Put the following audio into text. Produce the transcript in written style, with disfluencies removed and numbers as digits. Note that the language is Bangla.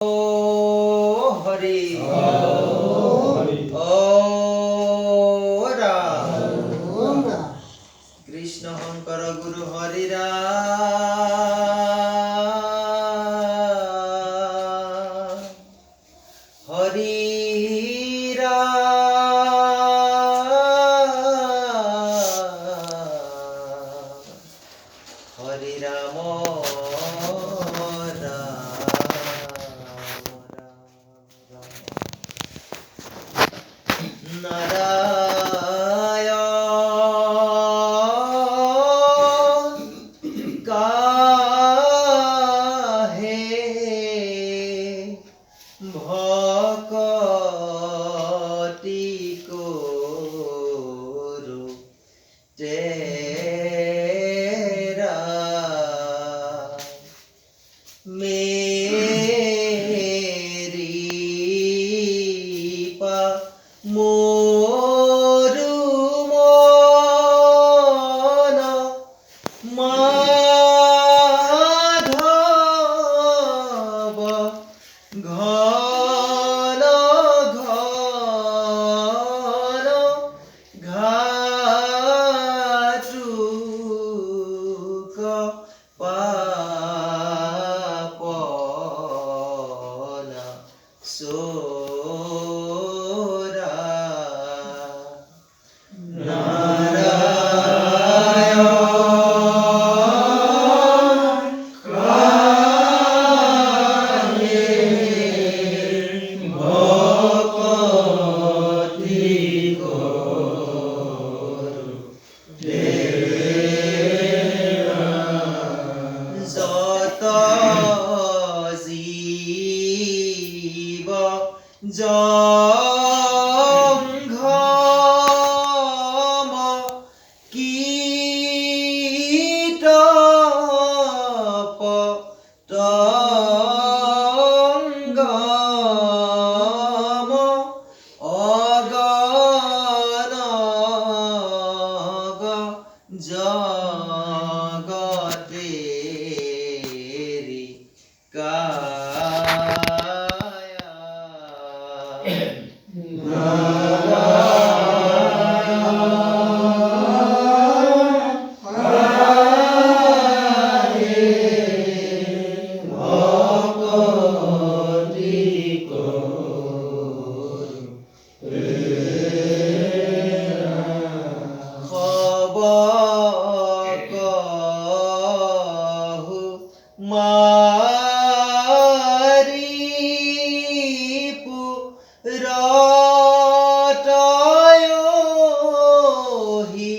হরি ও রাম কৃষ্ণ শঙ্কর গুরু হরি রাম হরি রাম হরি রাম নারায়ণ কাহে ভকতি করু তেরা मेरी पा मोरु मन माधव घन घन घाटुक पापना सोरा नारायण काहे भक्ति करु तेरा যত জীব জঙ্ঘম কীট পতঙ্গম অগণগ জগতেরি কায়া কহু মারিপু রটয়হি